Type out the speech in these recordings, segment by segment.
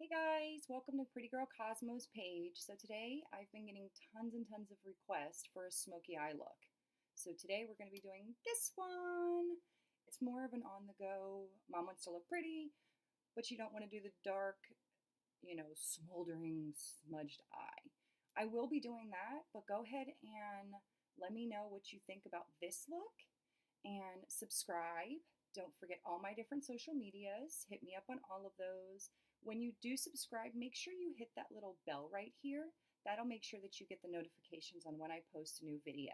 Hey guys, welcome to Pretty Girl Cosmo's page. So today I've been getting tons and tons of requests for a smoky eye look. So today we're going to be doing this one. It's more of an on the go. Mom wants to look pretty, but you don't want to do the dark, smoldering, smudged eye. I will be doing that, but go ahead and let me know what you think about this look and subscribe. Don't forget all my different social medias. Hit me up on all of those. When you do subscribe, make sure you hit that little bell right here. That'll make sure that you get the notifications on when I post a new video.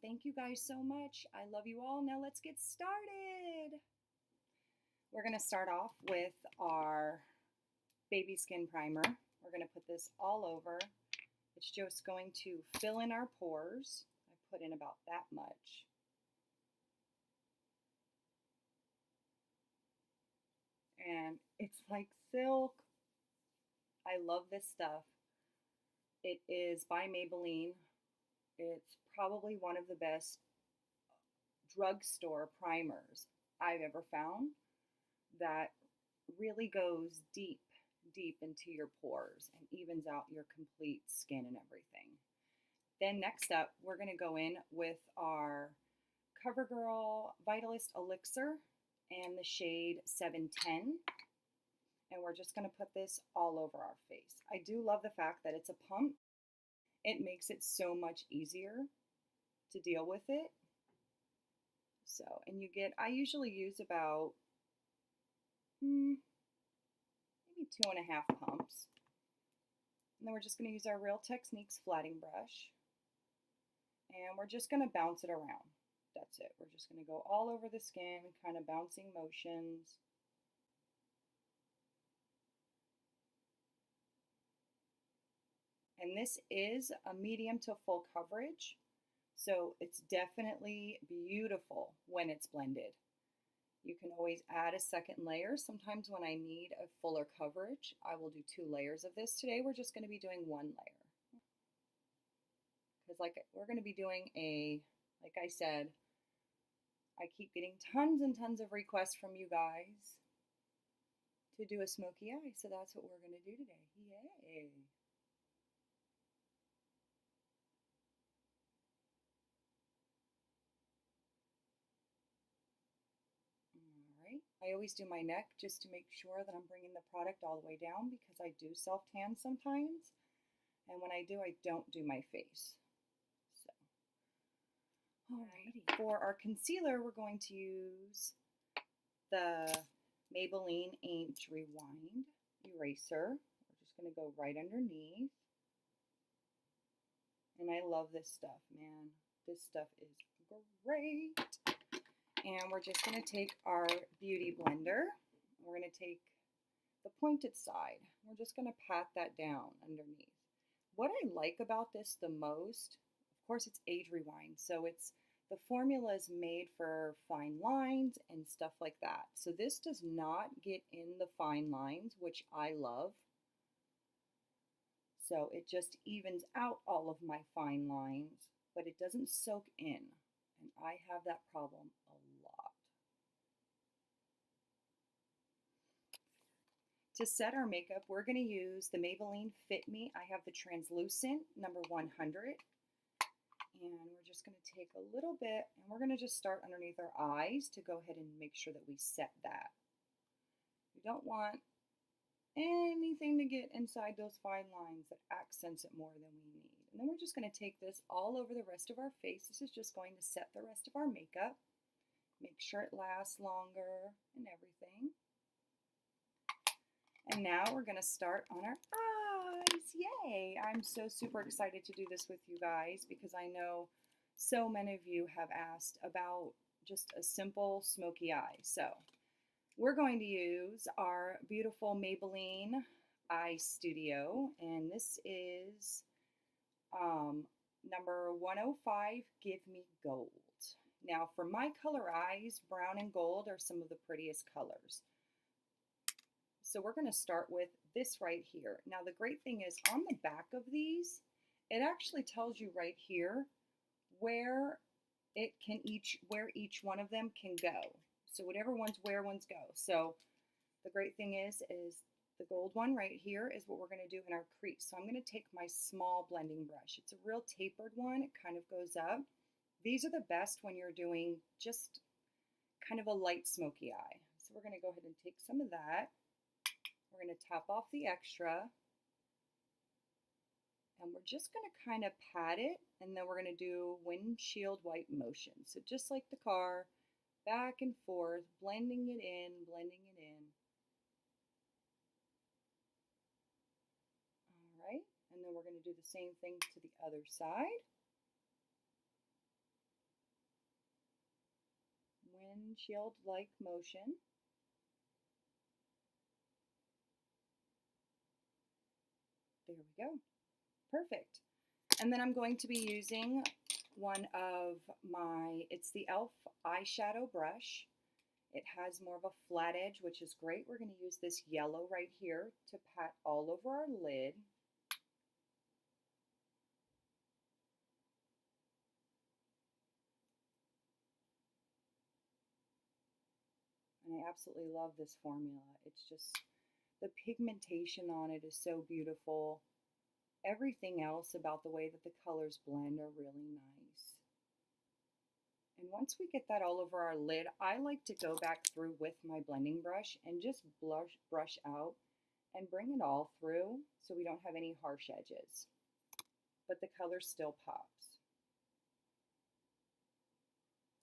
Thank you guys so much. I love you all. Now let's get started. We're going to start off with our baby skin primer. We're going to put this all over. It's just going to fill in our pores. I put in about that much. And it's like silk. I love this stuff. It is by Maybelline. It's probably one of the best drugstore primers I've ever found that really goes deep, deep into your pores and evens out your complete skin and everything. Then next up, we're going to go in with our CoverGirl Vitalist Elixir and the shade 710. And we're just going to put this all over our face. I do love the fact that it's a pump. It makes it so much easier to deal with it. So, and I usually use about maybe 2.5 pumps. And then we're just going to use our Real Techniques flatting brush. And we're just going to bounce it around. That's it. We're just going to go all over the skin, kind of bouncing motions. And this is a medium to full coverage, so it's definitely beautiful when it's blended. You can always add a second layer. Sometimes when I need a fuller coverage, I will do 2 layers of this. Today we're just going to be doing 1 layer. Because we're going to be doing like I said, I keep getting tons and tons of requests from you guys to do a smoky eye, so that's what we're going to do today. Yay! Alright, I always do my neck just to make sure that I'm bringing the product all the way down because I do self-tan sometimes, and when I do, I don't do my face. Alrighty, for our concealer, we're going to use the Maybelline Age Rewind Eraser. We're just going to go right underneath. And I love this stuff, man. This stuff is great. And we're just going to take our Beauty Blender. We're going to take the pointed side. We're just going to pat that down underneath. What I like about this the most, of course, it's Age Rewind, so the formula is made for fine lines and stuff like that. So this does not get in the fine lines, which I love. So it just evens out all of my fine lines, but it doesn't soak in. And I have that problem a lot. To set our makeup, we're going to use the Maybelline Fit Me. I have the translucent number 100. And we're just going to take a little bit, and we're going to just start underneath our eyes to go ahead and make sure that we set that. We don't want anything to get inside those fine lines that accents it more than we need. And then we're just going to take this all over the rest of our face. This is just going to set the rest of our makeup. Make sure it lasts longer and everything. And now we're going to start on our eyes. Yay! I'm so super excited to do this with you guys because I know so many of you have asked about just a simple smoky eye. So we're going to use our beautiful Maybelline Eye Studio, and this is number 105, Give Me Gold. Now for my color eyes, brown and gold are some of the prettiest colors. So we're going to start with this right here. Now the great thing is on the back of these, it actually tells you right here where each one of them can go. So whatever ones where ones go. So the great thing is The gold one right here is what we're going to do in our crease. So I'm going to take my small blending brush. It's a real tapered one. It kind of goes up. These are the best when you're doing just kind of a light smoky eye. So we're going to go ahead and take some of that. We're going to top off the extra. And we're just going to kind of pat it, and then we're going to do windshield wipe motion. So just like the car, back and forth, blending it in, blending it in. All right, and then we're going to do the same thing to the other side. Windshield-like motion. There we go. Perfect. And then I'm going to be using one of it's the e.l.f. eyeshadow brush. It has more of a flat edge, which is great. We're going to use this yellow right here to pat all over our lid. And I absolutely love this formula. It's just, the pigmentation on it is so beautiful. Everything else about the way that the colors blend are really nice. And once we get that all over our lid, I like to go back through with my blending brush and just brush out and bring it all through so we don't have any harsh edges. But the color still pops.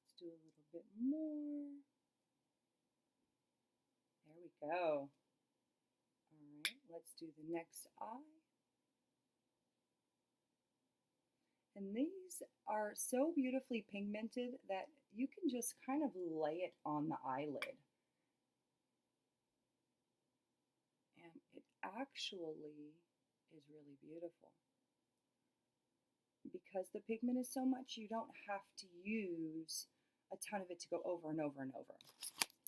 Let's do a little bit more. There we go. All right, let's do the next eye. And these are so beautifully pigmented that you can just kind of lay it on the eyelid. And it actually is really beautiful. Because the pigment is so much, you don't have to use a ton of it to go over and over and over.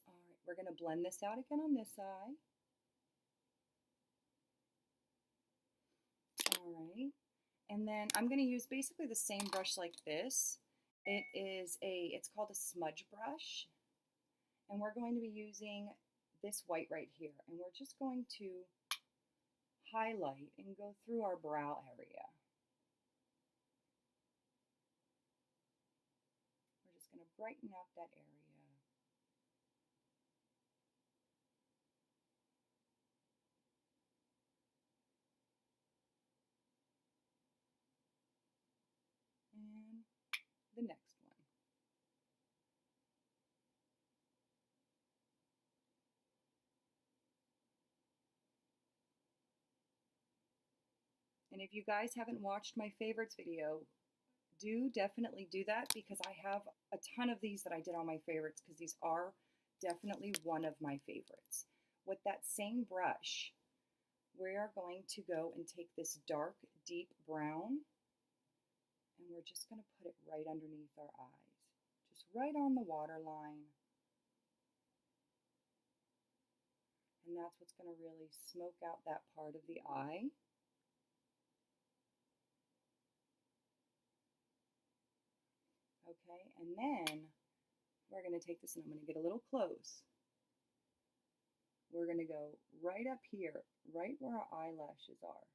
All right, we're going to blend this out again on this eye. All right. And then I'm going to use basically the same brush like this. It's called a smudge brush. And we're going to be using this white right here. And we're just going to highlight and go through our brow area. We're just going to brighten up that area. And the next one. And if you guys haven't watched my favorites video, do definitely do that, because I have a ton of these that I did on my favorites, because these are definitely one of my favorites. With that same brush, we are going to go and take this dark, deep brown, and we're just going to put it right underneath our eyes, just right on the waterline. And that's what's going to really smoke out that part of the eye. Okay, and then we're going to take this, and I'm going to get a little close. We're going to go right up here, right where our eyelashes are.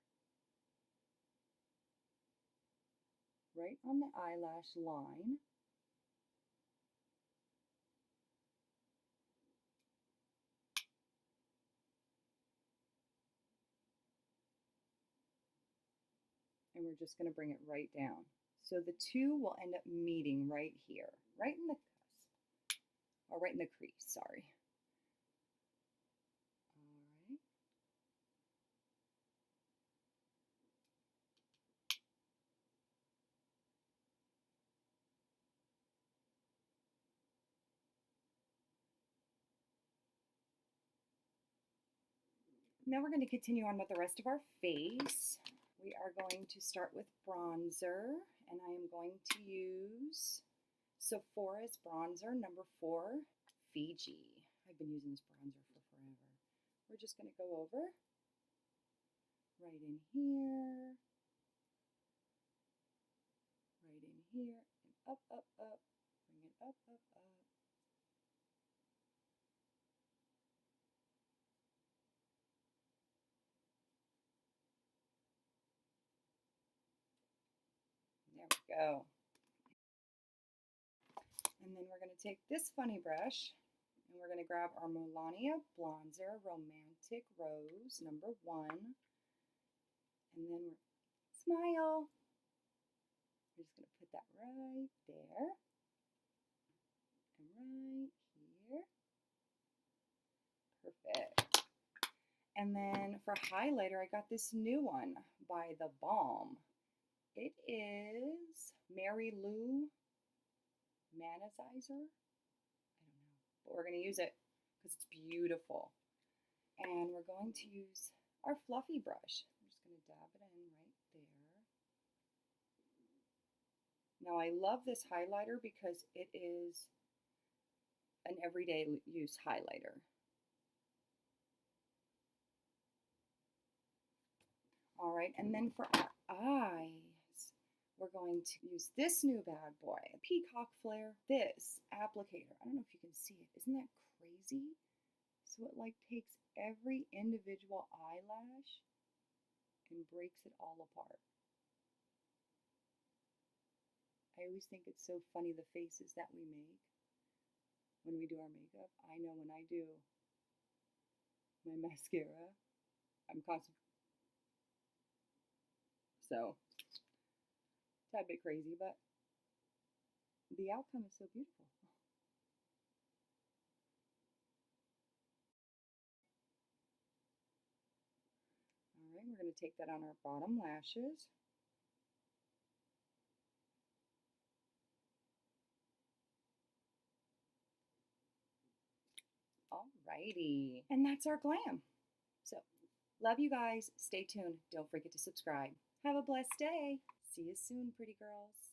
Right on the eyelash line. And we're just going to bring it right down. So the two will end up meeting right here, right in the cusp, or right in the crease, sorry. All right. Now we're going to continue on with the rest of our face. We are going to start with bronzer, and I am going to use Sephora's bronzer number 4, Fiji. I've been using this bronzer for forever. We're just going to go over right in here, right in here, and up, up, up, bring it up, up, up. go. And then we're going to take this funny brush and we're going to grab our Melania Bronzer Romantic Rose #1. And then we're smile. We're just going to put that right there and right here. Perfect. And then for highlighter, I got this new one by The Balm. It is Mary Lou Manizizer. I don't know, but we're going to use it because it's beautiful. And we're going to use our fluffy brush. I'm just going to dab it in right there. Now I love this highlighter because it is an everyday use highlighter. All right, and then for our eyes, we're going to use this new bad boy, Peacock Flare, this applicator. I don't know if you can see it. Isn't that crazy? So it like takes every individual eyelash and breaks it all apart. I always think it's so funny the faces that we make when we do our makeup. I know when I do my mascara, I'm constantly, so a tad bit crazy, but the outcome is so beautiful. All right, we're going to take that on our bottom lashes. Alrighty, and that's our glam. So, love you guys. Stay tuned. Don't forget to subscribe. Have a blessed day. See you soon, pretty girls.